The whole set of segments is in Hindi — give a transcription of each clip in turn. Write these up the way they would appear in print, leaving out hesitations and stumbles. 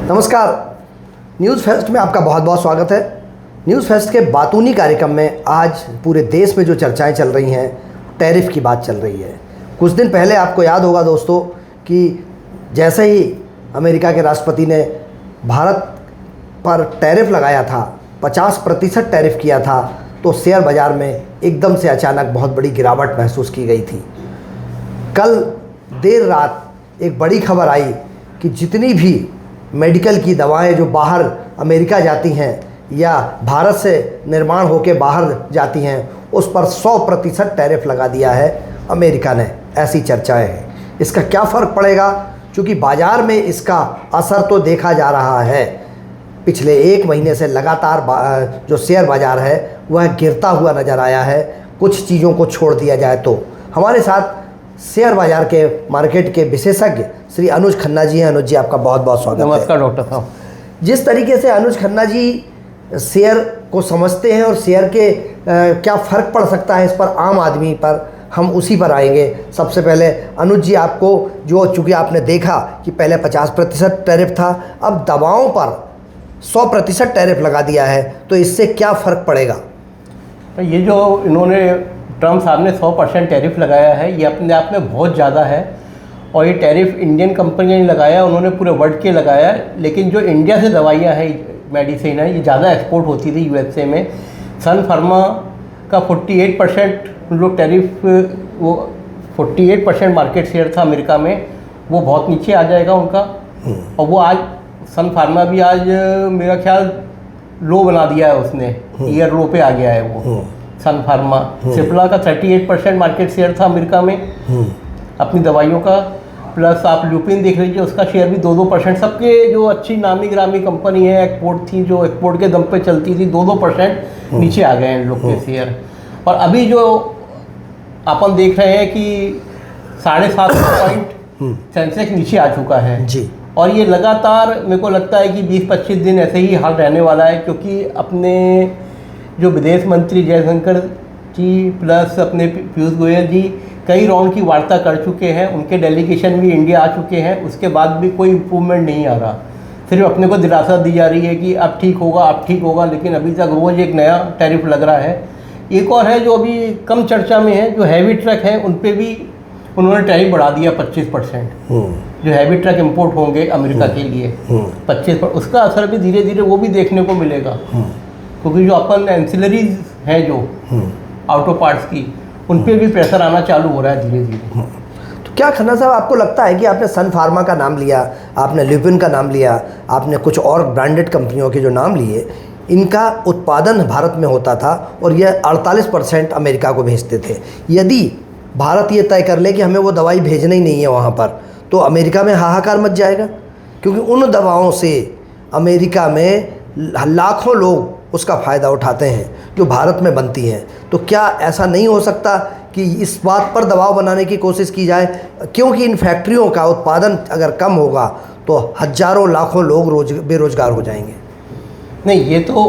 नमस्कार। न्यूज़ फेस्ट में आपका बहुत बहुत स्वागत है। न्यूज़ फेस्ट के बातूनी कार्यक्रम में आज पूरे देश में जो चर्चाएं चल रही हैं, टैरिफ की बात चल रही है। कुछ दिन पहले आपको याद होगा दोस्तों कि जैसे ही अमेरिका के राष्ट्रपति ने भारत पर टैरिफ लगाया था, 50% टैरिफ किया था, तो शेयर बाज़ार में एकदम से अचानक बहुत बड़ी गिरावट महसूस की गई थी। कल देर रात एक बड़ी खबर आई कि जितनी भी मेडिकल की दवाएं जो बाहर अमेरिका जाती हैं या भारत से निर्माण होकर बाहर जाती हैं, उस पर 100% टैरिफ लगा दिया है अमेरिका ने। ऐसी चर्चाएं हैं। इसका क्या फ़र्क पड़ेगा? क्योंकि बाज़ार में इसका असर तो देखा जा रहा है। पिछले एक महीने से लगातार जो शेयर बाज़ार है वह गिरता हुआ नज़र आया है, कुछ चीज़ों को छोड़ दिया जाए तो। हमारे साथ शेयर बाज़ार के मार्केट के विशेषज्ञ श्री अनुज खन्ना जी हैं। अनुज जी, आपका बहुत बहुत स्वागत है। नमस्कार डॉक्टर साहब। जिस तरीके से अनुज खन्ना जी शेयर को समझते हैं और शेयर के क्या फ़र्क पड़ सकता है इस पर आम आदमी पर, हम उसी पर आएंगे। सबसे पहले अनुज जी, आपको जो चूँकि आपने देखा कि पहले 50% टैरिफ था, अब दवाओं पर 100% टैरिफ लगा दिया है, तो इससे क्या फ़र्क पड़ेगा? तो ये जो इन्होंने ट्रम्प साहब ने 100% टैरिफ लगाया है, ये अपने आप में बहुत ज़्यादा है। और ये टैरिफ इंडियन कंपनी ने लगाया, उन्होंने पूरे वर्ल्ड के लगाया। लेकिन जो इंडिया से दवाइयाँ हैं, मेडिसिन है, ये ज़्यादा एक्सपोर्ट होती थी यूएसए में। सन फार्मा का 48% लोग टैरिफ, वो 48% मार्केट शेयर था अमेरिका में, वो बहुत नीचे आ जाएगा उनका। और वो आज सन फार्मा भी आज मेरा ख्याल लो बना दिया है उसने, ईयर लो पे आ गया है वो सन फार्मा। सिप्ला का 38% मार्केट शेयर था अमेरिका में अपनी दवाइयों का। प्लस आप ल्यूपिन देख लीजिए, उसका शेयर भी 2-2%। सबके जो अच्छी नामी ग्रामी कंपनी है, एक्सपोर्ट थी, जो एक्सपोर्ट के दम पे चलती थी, 2-2% नीचे आ गए हैं इन लोग के शेयर। और अभी जो अपन देख रहे हैं कि 750 पॉइंट सेंसेक्स नीचे आ चुका है जी। और ये लगातार मेरे को लगता है कि 20-25 दिन ऐसे ही हाल रहने वाला है। क्योंकि अपने जो विदेश मंत्री जयशंकर जी प्लस अपने पीयूष गोयल जी कई राउंड की वार्ता कर चुके हैं, उनके डेलीगेशन भी इंडिया आ चुके हैं, उसके बाद भी कोई इम्प्रूवमेंट नहीं आ रहा। सिर्फ अपने को दिलासा दी जा रही है कि अब ठीक होगा, अब ठीक होगा, लेकिन अभी तक रोज़ एक नया टैरिफ लग रहा है। एक और है जो अभी कम चर्चा में है, जो हैवी ट्रक हैं उन पर भी उन्होंने टैरिफ बढ़ा दिया 25%। जो हैवी ट्रक इंपोर्ट होंगे अमेरिका के लिए 25%, उसका असर भी धीरे धीरे वो भी देखने को मिलेगा। क्योंकि जो अपन एंसिलरीज हैं जो ऑटो पार्ट्स की, उन पर भी प्रेशर आना चालू हो रहा है धीरे धीरे। तो क्या खन्ना साहब, आपको लगता है कि आपने सन फार्मा का नाम लिया, आपने ल्यूपिन का नाम लिया, आपने कुछ और ब्रांडेड कंपनियों के जो नाम लिए, इनका उत्पादन भारत में होता था और यह 48% अमेरिका को भेजते थे। यदि भारत ये तय कर ले कि हमें वो दवाई भेजना ही नहीं है वहाँ पर, तो अमेरिका में हाहाकार मच जाएगा। क्योंकि उन दवाओं से अमेरिका में लाखों लोग उसका फ़ायदा उठाते हैं जो भारत में बनती हैं। तो क्या ऐसा नहीं हो सकता कि इस बात पर दबाव बनाने की कोशिश की जाए? क्योंकि इन फैक्ट्रियों का उत्पादन अगर कम होगा तो हज़ारों लाखों लोग बेरोजगार हो जाएंगे। नहीं, ये तो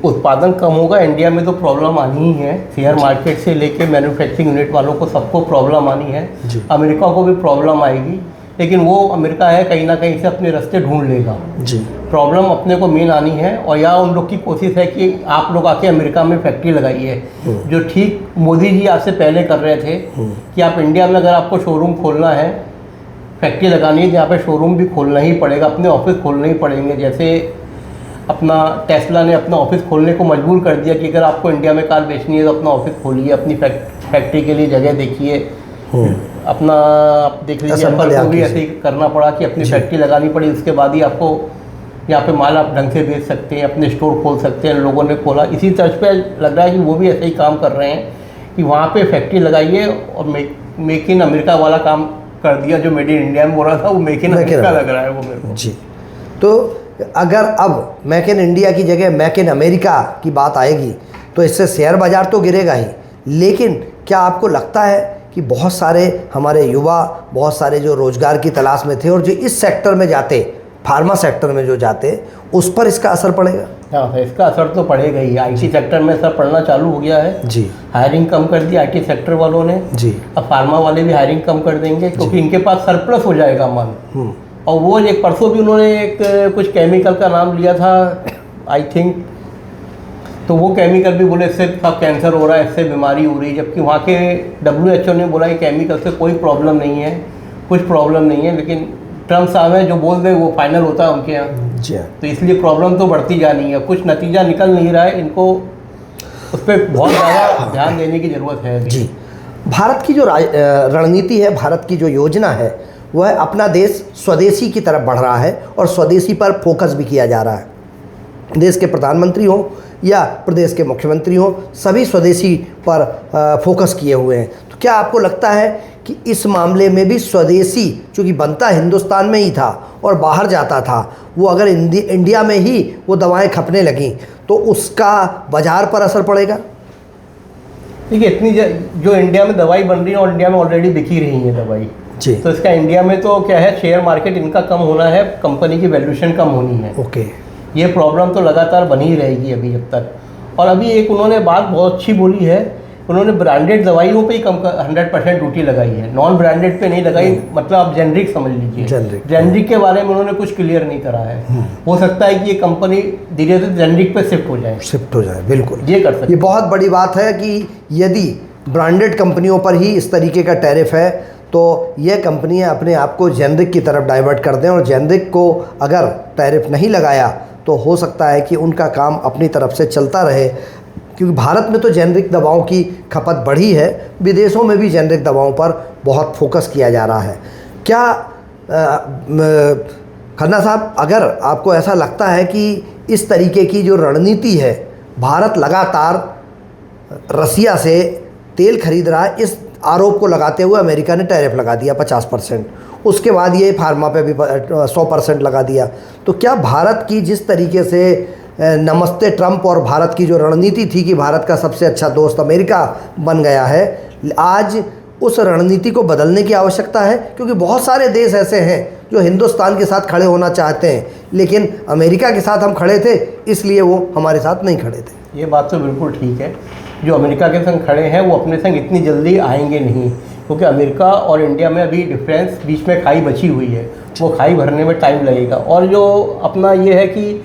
उत्पादन कम होगा, इंडिया में तो प्रॉब्लम आनी ही है। शेयर मार्केट से लेके मैन्युफैक्चरिंग यूनिट वालों को सबको प्रॉब्लम आनी है। अमेरिका को भी प्रॉब्लम आएगी, लेकिन वो अमेरिका है कहीं ना कहीं से अपने रास्ते ढूंढ लेगा जी। प्रॉब्लम अपने को मेन आनी है। और यहाँ उन लोग की कोशिश है कि आप लोग आके अमेरिका में फैक्ट्री लगाइए, जो ठीक मोदी जी आज से पहले कर रहे थे कि आप इंडिया में अगर आपको शोरूम खोलना है, फैक्ट्री लगानी है, जहाँ पे शोरूम भी खोलना ही पड़ेगा, अपने ऑफिस खोलने ही पड़ेंगे। जैसे अपना टेस्ला ने अपना ऑफिस खोलने को मजबूर कर दिया कि अगर आपको इंडिया में कार बेचनी है तो अपना ऑफिस खोलिए, अपनी फैक्ट्री के लिए जगह देखिए। अपना आप देख लीजिए, एप्पल को भी ऐसे ही करना पड़ा कि अपनी फैक्ट्री लगानी पड़ी, उसके बाद ही आपको यहाँ पे माल आप ढंग से बेच सकते हैं, अपने स्टोर खोल सकते हैं। लोगों ने खोला, इसी तर्ज पे लग रहा है कि वो भी ऐसे ही काम कर रहे हैं कि वहाँ पे फैक्ट्री लगाइए और मेक इन अमेरिका वाला काम कर दिया। जो मेड इन इंडिया में बोल रहा था वो मेक इन अमेरिका लग रहा है वो मेरे को जी। तो अगर अब मेक इन इंडिया की जगह मेक इन अमेरिका की बात आएगी तो इससे शेयर बाज़ार तो गिरेगा ही, लेकिन क्या आपको लगता है कि बहुत सारे हमारे युवा, बहुत सारे जो रोज़गार की तलाश में थे और जो इस सेक्टर में जाते, फार्मा सेक्टर में जो जाते, उस पर इसका असर पड़ेगा? हाँ, इसका असर तो पड़ेगा ही। आईटी सेक्टर में असर पड़ना चालू हो गया है जी। हायरिंग कम कर दी आईटी सेक्टर वालों ने जी। अब फार्मा वाले भी हायरिंग कम कर देंगे क्योंकि इनके पास सरप्लस हो जाएगा माल और वो एक परसों भी उन्होंने एक कुछ केमिकल का नाम लिया था आई थिंक, तो वो केमिकल भी बोले इससे सब कैंसर हो रहा है, इससे बीमारी हो रही है, जबकि वहाँ के WHO ने बोला कि केमिकल से कोई प्रॉब्लम नहीं है, कुछ प्रॉब्लम नहीं है। लेकिन ट्रम्प साहब हैं जो बोल दें वो फाइनल होता है उनके यहाँ। जी हाँ। तो इसलिए प्रॉब्लम तो बढ़ती जानी है, कुछ नतीजा निकल नहीं रहा है, इनको उस पर बहुत ज़्यादा ध्यान देने की ज़रूरत है अभी। जी, भारत की जो रणनीति है, भारत की जो योजना है, वह अपना देश स्वदेशी की तरफ बढ़ रहा है और स्वदेशी पर फोकस भी किया जा रहा है। देश के प्रधानमंत्री हों या प्रदेश के मुख्यमंत्री हों, सभी स्वदेशी पर फोकस किए हुए हैं। तो क्या आपको लगता है कि इस मामले में भी स्वदेशी, चूँकि बनता हिंदुस्तान में ही था और बाहर जाता था, वो अगर इंडिया में ही वो दवाएं खपने लगीं तो उसका बाज़ार पर असर पड़ेगा? देखिए, इतनी जो इंडिया में दवाई बन रही है और इंडिया में ऑलरेडी बिकी रही है दवाई जी, तो इसका इंडिया में तो क्या है, शेयर मार्केट इनका कम होना है, कंपनी की वैल्यूएशन कम होनी है। ओके, ये प्रॉब्लम तो लगातार बनी ही रहेगी अभी जब तक। और अभी एक उन्होंने बात बहुत अच्छी बोली है, उन्होंने ब्रांडेड दवाइयों पे ही 100% ड्यूटी लगाई है, नॉन ब्रांडेड पे नहीं लगाई। मतलब आप जेनरिक समझ लीजिए, जेनरिक के बारे में उन्होंने कुछ क्लियर नहीं करा है। हो सकता है कि ये कंपनी धीरे धीरे जेनरिक पे शिफ्ट हो जाए। बिल्कुल ये कर सकते। ये बहुत बड़ी बात है कि यदि ब्रांडेड कंपनियों पर ही इस तरीके का टैरिफ है तो ये कंपनियां अपने आप को जेनरिक की तरफ डाइवर्ट कर दें, और जेनरिक को अगर टैरिफ नहीं लगाया तो हो सकता है कि उनका काम अपनी तरफ से चलता रहे, क्योंकि भारत में तो जेनरिक दवाओं की खपत बढ़ी है, विदेशों में भी जेनरिक दवाओं पर बहुत फोकस किया जा रहा है। क्या खन्ना साहब, अगर आपको ऐसा लगता है कि इस तरीके की जो रणनीति है, भारत लगातार रसिया से तेल खरीद रहा है, इस आरोप को लगाते हुए अमेरिका ने टैरिफ लगा दिया 50%, उसके बाद ये फार्मा पे भी 100% लगा दिया, तो क्या भारत की जिस तरीके से नमस्ते ट्रंप और भारत की जो रणनीति थी कि भारत का सबसे अच्छा दोस्त अमेरिका बन गया है, आज उस रणनीति को बदलने की आवश्यकता है? क्योंकि बहुत सारे देश ऐसे हैं जो हिंदुस्तान के साथ खड़े होना चाहते हैं, लेकिन अमेरिका के साथ हम खड़े थे इसलिए वो हमारे साथ नहीं खड़े थे। ये बात तो बिल्कुल ठीक है, जो अमेरिका के संग खड़े हैं वो अपने संग इतनी जल्दी आएंगे नहीं, क्योंकि अमेरिका और इंडिया में अभी डिफरेंस, बीच में खाई बची हुई है, वो खाई भरने में टाइम लगेगा। और जो अपना ये है कि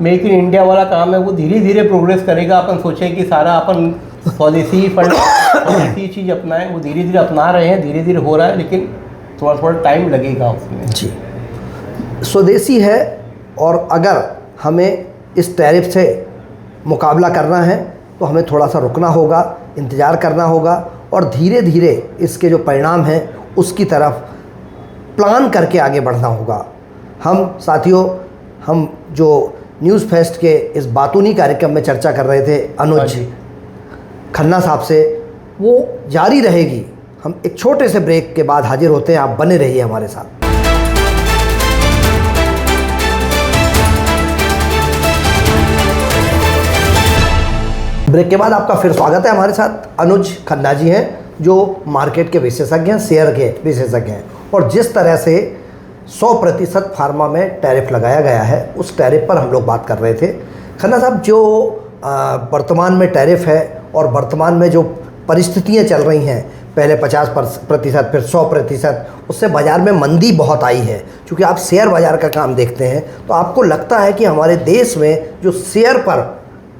मेक इन इंडिया वाला काम है वो धीरे धीरे प्रोग्रेस करेगा। अपन सोचें कि सारा अपन स्वदेशी फंड स्वदेशी चीज़ अपनाएं, वो धीरे धीरे अपना रहे हैं, धीरे धीरे हो रहा है, लेकिन थोड़ा थोड़ा टाइम लगेगा उसमें। जी, स्वदेशी है, और अगर हमें इस टैरिफ से मुकाबला करना है तो हमें थोड़ा सा रुकना होगा, इंतज़ार करना होगा, और धीरे धीरे इसके जो परिणाम हैं उसकी तरफ प्लान करके आगे बढ़ना होगा। हम साथियों, हम जो न्यूज़ फेस्ट के इस बातूनी कार्यक्रम में चर्चा कर रहे थे अनुज खन्ना साहब से, वो जारी रहेगी। हम एक छोटे से ब्रेक के बाद हाजिर होते हैं, आप बने रहिए हमारे साथ। ब्रेक के बाद आपका फिर स्वागत है। हमारे साथ अनुज खन्ना जी हैं जो मार्केट के विशेषज्ञ हैं, शेयर के विशेषज्ञ हैं, और जिस तरह से 100% फार्मा में टैरिफ लगाया गया है उस टैरिफ पर हम लोग बात कर रहे थे। खन्ना साहब, जो वर्तमान में टैरिफ है और वर्तमान में जो परिस्थितियां चल रही हैं, पहले 50% फिर 100%, उससे बाज़ार में मंदी बहुत आई है। चूँकि आप शेयर बाज़ार का काम देखते हैं, तो आपको लगता है कि हमारे देश में जो शेयर पर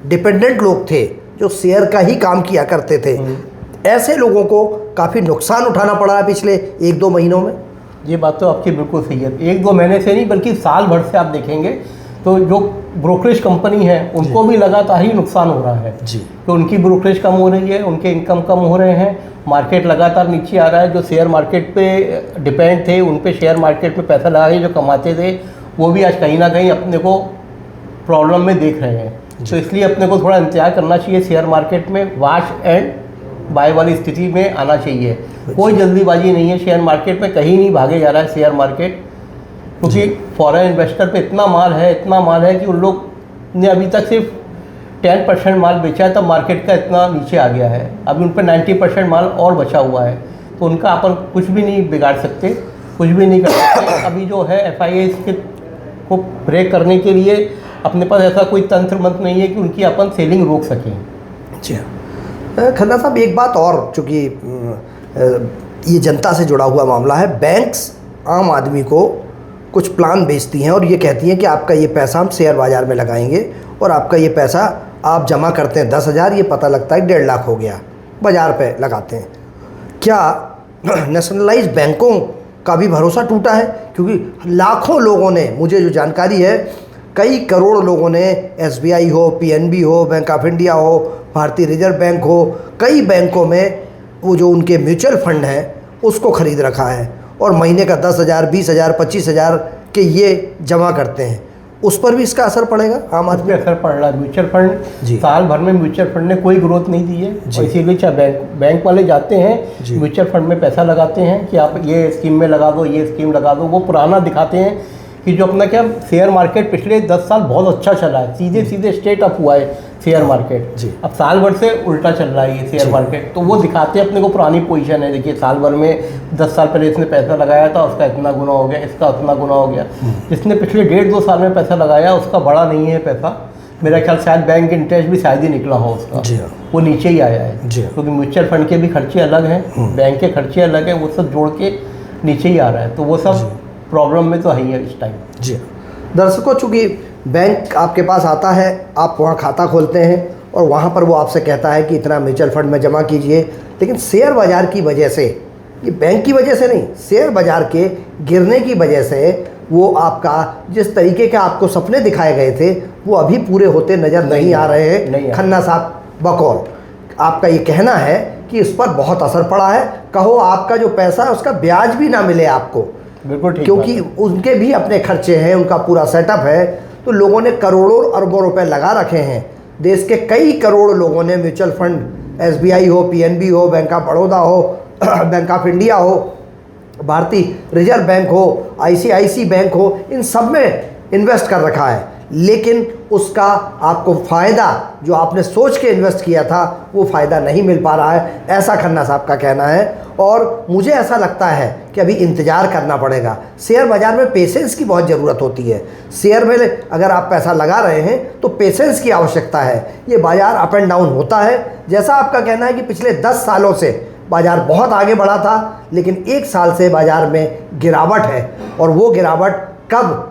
डिपेंडेंट लोग थे, जो शेयर का ही काम किया करते थे, ऐसे लोगों को काफ़ी नुकसान उठाना पड़ा है पिछले 1-2 महीनों में? ये बात तो आपकी बिल्कुल सही है। 1-2 महीने से नहीं बल्कि साल भर से आप देखेंगे तो जो ब्रोकरेज कंपनी है उनको भी लगातार ही नुकसान हो रहा है जी, तो उनकी ब्रोकरेज कम हो रही है, उनके इनकम कम हो रहे हैं, मार्केट लगातार नीचे आ रहा है। जो शेयर मार्केट पे डिपेंड थे, उन पे शेयर मार्केट में पैसा लगा के जो कमाते थे, वो भी आज कहीं ना कहीं अपने को प्रॉब्लम में देख रहे हैं। तो इसलिए अपने को थोड़ा इंतजार करना चाहिए, शेयर मार्केट में वॉच एंड बाय वाली स्थिति में आना चाहिए। कोई जल्दीबाजी नहीं है शेयर मार्केट में, कहीं नहीं भागे जा रहा है शेयर मार्केट, क्योंकि फॉरेन इन्वेस्टर पे इतना माल है कि उन लोग ने अभी तक सिर्फ 10% माल बेचा है, तब मार्केट का इतना नीचे आ गया है। अभी उन पर 90% माल और बचा हुआ है, तो उनका अपन कुछ भी नहीं बिगाड़ सकते, कुछ भी नहीं कर सकते। अभी जो है FIIs को ब्रेक करने के लिए अपने पास ऐसा कोई तंत्र मंत्र नहीं है कि उनकी अपन सेलिंग रोक सकें। जी खन्ना साहब, एक बात और, चूँकि ये जनता से जुड़ा हुआ मामला है, बैंक्स आम आदमी को कुछ प्लान बेचती हैं और ये कहती हैं कि आपका ये पैसा हम शेयर बाज़ार में लगाएंगे और आपका ये पैसा आप जमा करते हैं 10,000, ये पता लगता है 1.5 लाख हो गया, बाज़ार पे लगाते हैं। क्या नेशनलाइज बैंकों का भी भरोसा टूटा है? क्योंकि लाखों लोगों ने, मुझे जो जानकारी है, कई करोड़ लोगों ने SBI हो, PNB हो, बैंक ऑफ इंडिया हो, भारतीय रिजर्व बैंक हो, कई बैंकों में वो जो उनके म्यूचुअल फंड हैं उसको ख़रीद रखा है और महीने का 10,000, 20,000, 25,000 के ये जमा करते हैं। उस पर भी इसका असर पड़ेगा? आम आदमी असर पड़ रहा है। म्यूचुअल फंड साल भर में म्यूचुअल फंड ने कोई ग्रोथ नहीं दी है, और इसीलिए चाहे बैंक वाले जाते हैं म्यूचुअल फंड में पैसा लगाते हैं कि आप ये स्कीम में लगा दो, ये स्कीम लगा दो। वो पुराना दिखाते हैं कि जो अपना क्या शेयर मार्केट पिछले 10 साल बहुत अच्छा चला है, सीधे सीधे स्ट्रेट अप हुआ है शेयर मार्केट। अब साल भर से उल्टा चल रहा है ये शेयर मार्केट। तो वो दिखाते हैं अपने को पुरानी पोजीशन है, देखिए साल भर में 10 साल पहले इसने पैसा लगाया था, उसका इतना गुना हो गया, इसका उतना गुना हो गया। जिसने पिछले 1.5-2 साल में पैसा लगाया उसका बड़ा नहीं है पैसा। मेरा ख्याल शायद बैंक इंटरेस्ट भी शायद ही निकला हो उसका, वो नीचे ही आया है, क्योंकि म्यूचुअल फंड के भी खर्चे अलग हैं, बैंक के खर्चे अलग हैं, वो सब जोड़ के नीचे ही आ रहा है। तो वो सब प्रॉब्लम में तो है ही है इस टाइम। जी दर्शकों, चूँकि बैंक आपके पास आता है, आप वहाँ खाता खोलते हैं और वहाँ पर वो आपसे कहता है कि इतना म्यूचुअल फंड में जमा कीजिए, लेकिन शेयर बाज़ार की वजह से, ये बैंक की वजह से नहीं, शेयर बाज़ार के गिरने की वजह से वो आपका जिस तरीके के आपको सपने दिखाए गए थे वो अभी पूरे होते नज़र नहीं आ रहे हैं। खन्ना साहब बकौल आपका ये कहना है कि इस पर बहुत असर पड़ा है, कहो आपका जो पैसा है उसका ब्याज भी ना मिले आपको, बिल्कुल ठीक, क्योंकि उनके भी अपने खर्चे हैं, उनका पूरा सेटअप है। तो लोगों ने करोड़ों अरबों रुपए लगा रखे हैं, देश के कई करोड़ लोगों ने म्यूचुअल फंड SBI हो, PNB हो, बैंक ऑफ बड़ौदा हो, बैंक ऑफ इंडिया हो, भारतीय रिजर्व बैंक हो, ICICI बैंक हो, इन सब में इन्वेस्ट कर रखा है, लेकिन उसका आपको फ़ायदा जो आपने सोच के इन्वेस्ट किया था वो फ़ायदा नहीं मिल पा रहा है, ऐसा खन्ना साहब का कहना है। और मुझे ऐसा लगता है कि अभी इंतज़ार करना पड़ेगा। शेयर बाज़ार में पेशेंस की बहुत ज़रूरत होती है। शेयर में अगर आप पैसा लगा रहे हैं तो पेशेंस की आवश्यकता है। ये बाज़ार अप एंड डाउन होता है। जैसा आपका कहना है कि पिछले 10 सालों से बाज़ार बहुत आगे बढ़ा था, लेकिन 1 साल से बाज़ार में गिरावट है, और वो गिरावट कब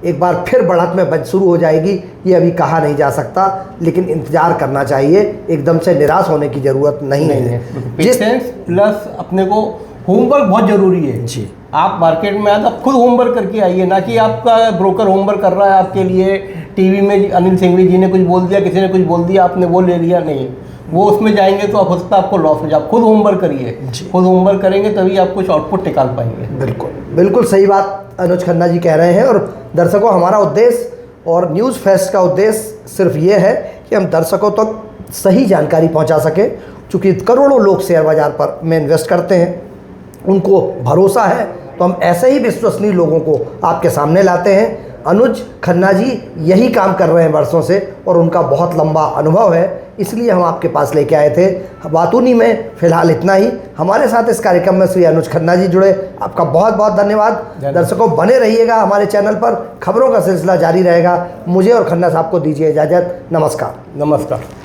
एक बार फिर बढ़त में शुरू हो जाएगी ये अभी कहा नहीं जा सकता, लेकिन इंतज़ार करना चाहिए। एकदम से निराश होने की ज़रूरत नहीं है। पेशेंस प्लस अपने को होमवर्क बहुत ज़रूरी है जी। आप मार्केट में आए तो खुद होमवर्क करके आइए, ना कि आपका ब्रोकर होमवर्क कर रहा है आपके लिए। टीवी में अनिल सिंघवी जी ने कुछ बोल दिया, किसी ने कुछ बोल दिया, आपने वो ले लिया, नहीं, वो उसमें जाएंगे तो हो सकता है आपको लॉस हो जाए। खुद होमवर्क करिए, खुद होमवर्क करेंगे तभी आप कुछ आउटपुट निकाल पाएंगे। बिल्कुल बिल्कुल सही बात अनुज खन्ना जी कह रहे हैं। और दर्शकों, हमारा उद्देश्य और न्यूज़ फेस्ट का उद्देश्य सिर्फ ये है कि हम दर्शकों तक सही जानकारी पहुंचा सकें। चूँकि करोड़ों लोग शेयर बाज़ार पर में इन्वेस्ट करते हैं, उनको भरोसा है, तो हम ऐसे ही विश्वसनीय लोगों को आपके सामने लाते हैं। अनुज खन्ना जी यही काम कर रहे हैं वर्षों से और उनका बहुत लंबा अनुभव है, इसलिए हम आपके पास लेके आए थे। बातूनी में फ़िलहाल इतना ही। हमारे साथ इस कार्यक्रम में श्री अनुज खन्ना जी जुड़े, आपका बहुत बहुत धन्यवाद। दर्शकों, बने रहिएगा हमारे चैनल पर, खबरों का सिलसिला जारी रहेगा। मुझे और खन्ना साहब को दीजिए इजाज़त। नमस्कार। नमस्कार।